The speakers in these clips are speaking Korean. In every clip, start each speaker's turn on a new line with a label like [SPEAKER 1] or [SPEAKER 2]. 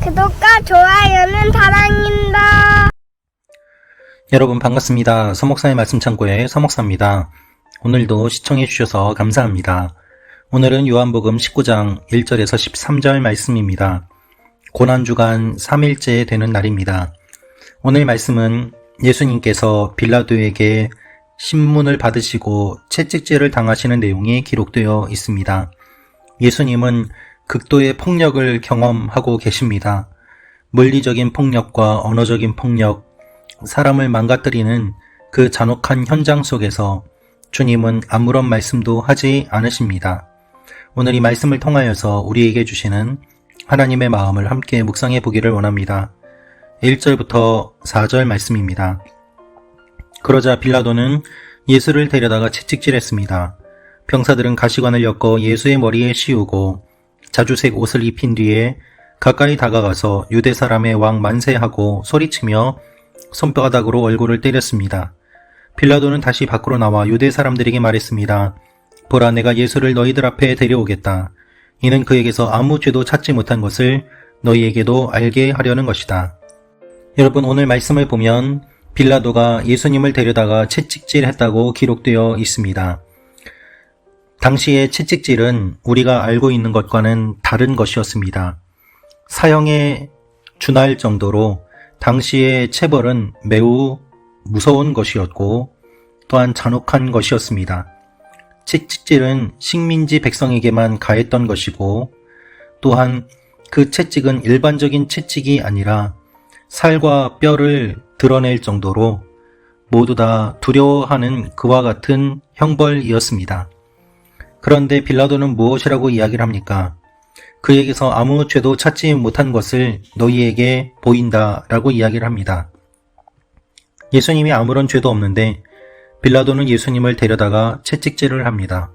[SPEAKER 1] 구독과 좋아요는 사랑입니다.
[SPEAKER 2] 여러분 반갑습니다. 서목사의 말씀 창고의 서목사입니다. 오늘도 시청해 주셔서 감사합니다. 오늘은 요한복음 19장 1절에서 13절 말씀입니다. 고난주간 3일째 되는 날입니다. 오늘 말씀은 예수님께서 빌라도에게 신문을 받으시고 채찍질을 당하시는 내용이 기록되어 있습니다. 예수님은 극도의 폭력을 경험하고 계십니다. 물리적인 폭력과 언어적인 폭력, 사람을 망가뜨리는 그 잔혹한 현장 속에서 주님은 아무런 말씀도 하지 않으십니다. 오늘 이 말씀을 통하여서 우리에게 주시는 하나님의 마음을 함께 묵상해 보기를 원합니다. 1절부터 4절 말씀입니다. 그러자 빌라도는 예수를 데려다가 채찍질했습니다. 병사들은 가시관을 엮어 예수의 머리에 씌우고 자주색 옷을 입힌 뒤에 가까이 다가가서 유대 사람의 왕 만세하고 소리치며 손바닥으로 얼굴을 때렸습니다. 빌라도는 다시 밖으로 나와 유대 사람들에게 말했습니다. 보라, 내가 예수를 너희들 앞에 데려오겠다. 이는 그에게서 아무 죄도 찾지 못한 것을 너희에게도 알게 하려는 것이다. 여러분, 오늘 말씀을 보면 빌라도가 예수님을 데려다가 채찍질했다고 기록되어 있습니다. 당시의 채찍질은 우리가 알고 있는 것과는 다른 것이었습니다. 사형에 준할 정도로 당시의 체벌은 매우 무서운 것이었고 또한 잔혹한 것이었습니다. 채찍질은 식민지 백성에게만 가했던 것이고 또한 그 채찍은 일반적인 채찍이 아니라 살과 뼈를 드러낼 정도로 모두 다 두려워하는 그와 같은 형벌이었습니다. 그런데 빌라도는 무엇이라고 이야기를 합니까? 그에게서 아무 죄도 찾지 못한 것을 너희에게 보인다 라고 이야기를 합니다. 예수님이 아무런 죄도 없는데 빌라도는 예수님을 데려다가 채찍질을 합니다.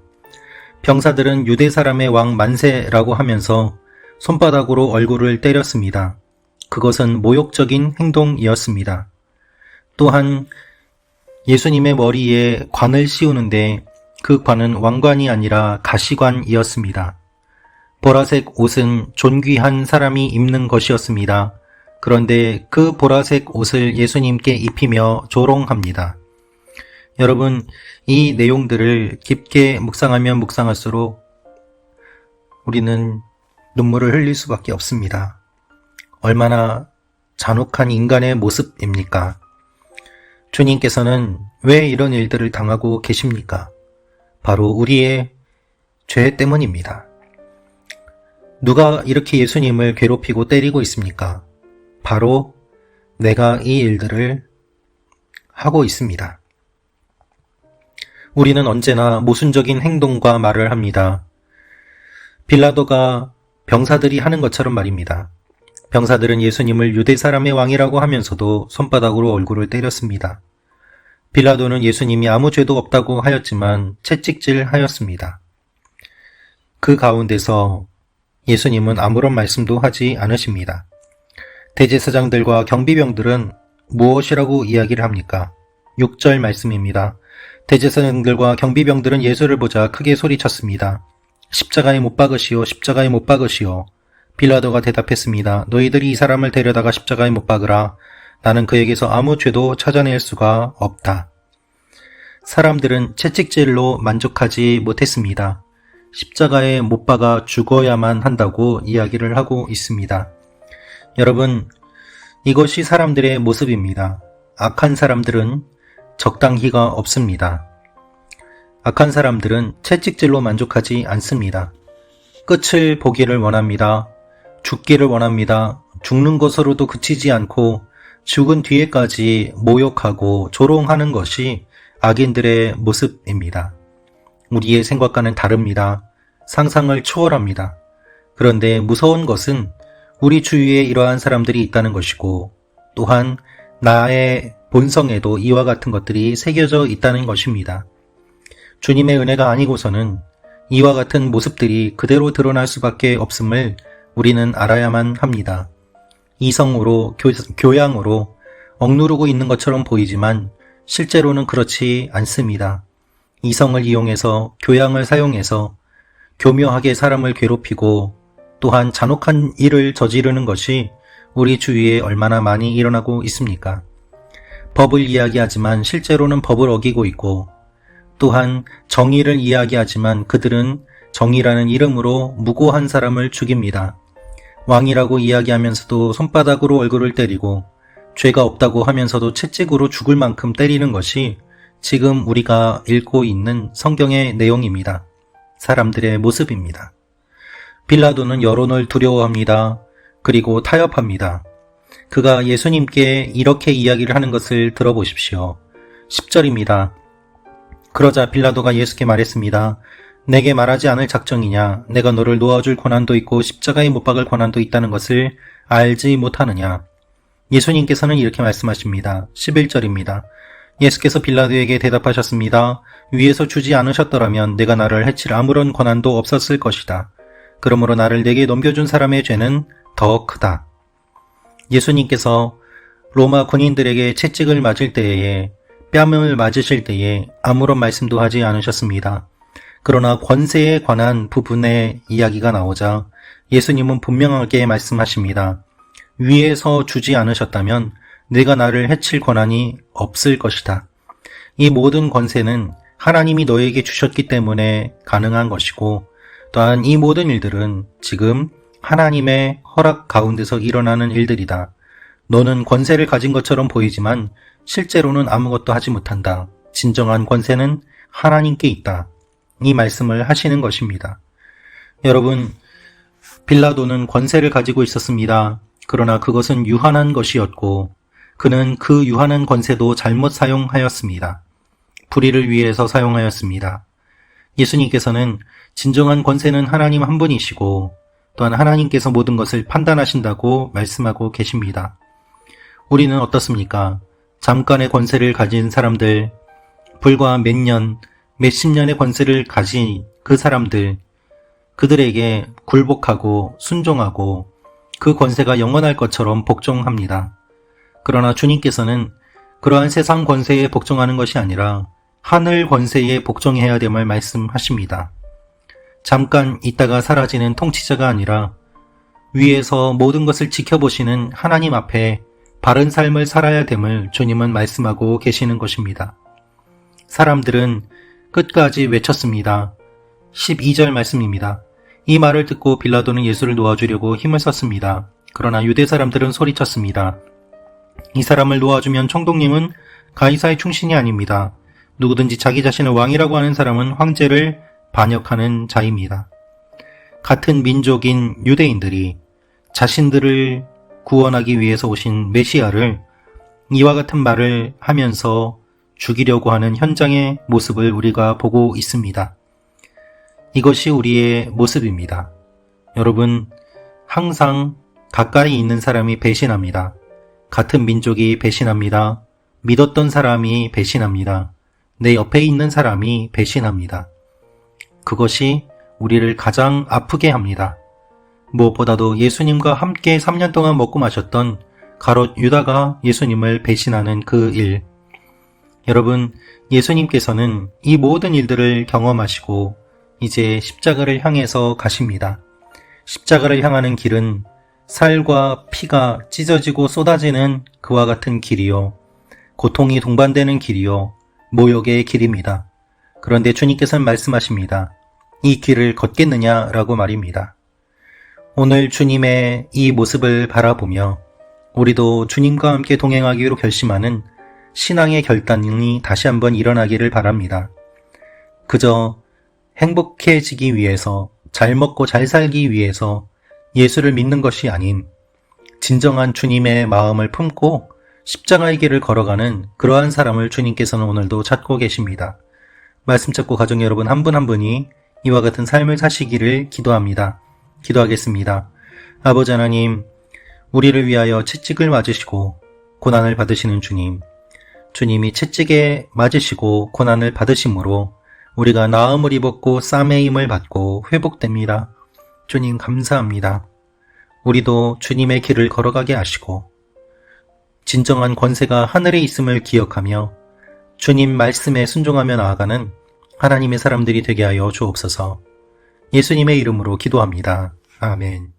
[SPEAKER 2] 병사들은 유대 사람의 왕 만세라고 하면서 손바닥으로 얼굴을 때렸습니다. 그것은 모욕적인 행동이었습니다. 또한 예수님의 머리에 관을 씌우는데 그 관은 왕관이 아니라 가시관이었습니다. 보라색 옷은 존귀한 사람이 입는 것이었습니다. 그런데 그 보라색 옷을 예수님께 입히며 조롱합니다. 여러분, 이 내용들을 깊게 묵상하면 묵상할수록 우리는 눈물을 흘릴 수밖에 없습니다. 얼마나 잔혹한 인간의 모습입니까? 주님께서는 왜 이런 일들을 당하고 계십니까? 바로 우리의 죄 때문입니다. 누가 이렇게 예수님을 괴롭히고 때리고 있습니까? 바로 내가 이 일들을 하고 있습니다. 우리는 언제나 모순적인 행동과 말을 합니다. 빌라도가 병사들이 하는 것처럼 말입니다. 병사들은 예수님을 유대 사람의 왕이라고 하면서도 손바닥으로 얼굴을 때렸습니다. 빌라도는 예수님이 아무 죄도 없다고 하였지만 채찍질 하였습니다. 그 가운데서 예수님은 아무런 말씀도 하지 않으십니다. 대제사장들과 경비병들은 무엇이라고 이야기를 합니까? 6절 말씀입니다. 대제사장들과 경비병들은 예수를 보자 크게 소리쳤습니다. 십자가에 못 박으시오, 십자가에 못 박으시오. 빌라도가 대답했습니다. 너희들이 이 사람을 데려다가 십자가에 못 박으라. 나는 그에게서 아무 죄도 찾아낼 수가 없다. 사람들은 채찍질로 만족하지 못했습니다. 십자가에 못 박아 죽어야만 한다고 이야기를 하고 있습니다. 여러분, 이것이 사람들의 모습입니다. 악한 사람들은 적당히가 없습니다. 악한 사람들은 채찍질로 만족하지 않습니다. 끝을 보기를 원합니다. 죽기를 원합니다. 죽는 것으로도 그치지 않고 죽은 뒤에까지 모욕하고 조롱하는 것이 악인들의 모습입니다. 우리의 생각과는 다릅니다. 상상을 초월합니다. 그런데 무서운 것은 우리 주위에 이러한 사람들이 있다는 것이고 또한 나의 본성에도 이와 같은 것들이 새겨져 있다는 것입니다. 주님의 은혜가 아니고서는 이와 같은 모습들이 그대로 드러날 수밖에 없음을 우리는 알아야만 합니다. 이성으로, 교양으로 억누르고 있는 것처럼 보이지만 실제로는 그렇지 않습니다. 이성을 이용해서 교양을 사용해서 교묘하게 사람을 괴롭히고 또한 잔혹한 일을 저지르는 것이 우리 주위에 얼마나 많이 일어나고 있습니까? 법을 이야기하지만 실제로는 법을 어기고 있고, 또한 정의를 이야기하지만 그들은 정의라는 이름으로 무고한 사람을 죽입니다. 왕이라고 이야기하면서도 손바닥으로 얼굴을 때리고, 죄가 없다고 하면서도 채찍으로 죽을 만큼 때리는 것이 지금 우리가 읽고 있는 성경의 내용입니다. 사람들의 모습입니다. 빌라도는 여론을 두려워합니다. 그리고 타협합니다. 그가 예수님께 이렇게 이야기를 하는 것을 들어보십시오. 10절입니다. 그러자 빌라도가 예수께 말했습니다. 내게 말하지 않을 작정이냐? 내가 너를 놓아줄 권한도 있고 십자가에 못 박을 권한도 있다는 것을 알지 못하느냐? 예수님께서는 이렇게 말씀하십니다. 11절입니다. 예수께서 빌라도에게 대답하셨습니다. 위에서 주지 않으셨더라면 내가 나를 해칠 아무런 권한도 없었을 것이다. 그러므로 나를 내게 넘겨준 사람의 죄는 더 크다. 예수님께서 로마 군인들에게 채찍을 맞을 때에, 뺨을 맞으실 때에 아무런 말씀도 하지 않으셨습니다. 그러나 권세에 관한 부분의 이야기가 나오자 예수님은 분명하게 말씀하십니다. 위에서 주지 않으셨다면 내가 나를 해칠 권한이 없을 것이다. 이 모든 권세는 하나님이 너에게 주셨기 때문에 가능한 것이고, 또한 이 모든 일들은 지금 하나님의 허락 가운데서 일어나는 일들이다. 너는 권세를 가진 것처럼 보이지만 실제로는 아무것도 하지 못한다. 진정한 권세는 하나님께 있다. 이 말씀을 하시는 것입니다. 여러분, 빌라도는 권세를 가지고 있었습니다. 그러나 그것은 유한한 것이었고 그는 그 유한한 권세도 잘못 사용하였습니다. 불의를 위해서 사용하였습니다. 예수님께서는 진정한 권세는 하나님 한 분이시고 또한 하나님께서 모든 것을 판단하신다고 말씀하고 계십니다. 우리는 어떻습니까? 잠깐의 권세를 가진 사람들, 불과 몇 년, 몇십 년의 권세를 가진 그 사람들, 그들에게 굴복하고 순종하고 그 권세가 영원할 것처럼 복종합니다. 그러나 주님께서는 그러한 세상 권세에 복종하는 것이 아니라 하늘 권세에 복종해야 됨을 말씀하십니다. 잠깐 있다가 사라지는 통치자가 아니라 위에서 모든 것을 지켜보시는 하나님 앞에 바른 삶을 살아야 됨을 주님은 말씀하고 계시는 것입니다. 사람들은 끝까지 외쳤습니다. 12절 말씀입니다. 이 말을 듣고 빌라도는 예수를 놓아주려고 힘을 썼습니다. 그러나 유대 사람들은 소리쳤습니다. 이 사람을 놓아주면 총독님은 가이사의 충신이 아닙니다. 누구든지 자기 자신을 왕이라고 하는 사람은 황제를 반역하는 자입니다. 같은 민족인 유대인들이 자신들을 구원하기 위해서 오신 메시아를 이와 같은 말을 하면서 죽이려고 하는 현장의 모습을 우리가 보고 있습니다. 이것이 우리의 모습입니다. 여러분, 항상 가까이 있는 사람이 배신합니다. 같은 민족이 배신합니다. 믿었던 사람이 배신합니다. 내 옆에 있는 사람이 배신합니다. 그것이 우리를 가장 아프게 합니다. 무엇보다도 예수님과 함께 3년 동안 먹고 마셨던 가롯 유다가 예수님을 배신하는 그 일. 여러분, 예수님께서는 이 모든 일들을 경험하시고 이제 십자가를 향해서 가십니다. 십자가를 향하는 길은 살과 피가 찢어지고 쏟아지는 그와 같은 길이요, 고통이 동반되는 길이요, 모욕의 길입니다. 그런데 주님께서는 말씀하십니다. 이 길을 걷겠느냐라고 말입니다. 오늘 주님의 이 모습을 바라보며 우리도 주님과 함께 동행하기로 결심하는 신앙의 결단이 다시 한번 일어나기를 바랍니다. 그저 행복해지기 위해서, 잘 먹고 잘 살기 위해서 예수를 믿는 것이 아닌 진정한 주님의 마음을 품고 십자가의 길을 걸어가는 그러한 사람을 주님께서는 오늘도 찾고 계십니다. 말씀 찾고 가정 여러분 한 분 한 분이 이와 같은 삶을 사시기를 기도합니다. 기도하겠습니다. 아버지 하나님, 우리를 위하여 채찍을 맞으시고 고난을 받으시는 주님, 주님이 채찍에 맞으시고 고난을 받으심으로 우리가 나음을 입었고 쌈의 힘을 받고 회복됩니다. 주님 감사합니다. 우리도 주님의 길을 걸어가게 하시고 진정한 권세가 하늘에 있음을 기억하며 주님 말씀에 순종하며 나아가는 하나님의 사람들이 되게 하여 주옵소서. 예수님의 이름으로 기도합니다. 아멘.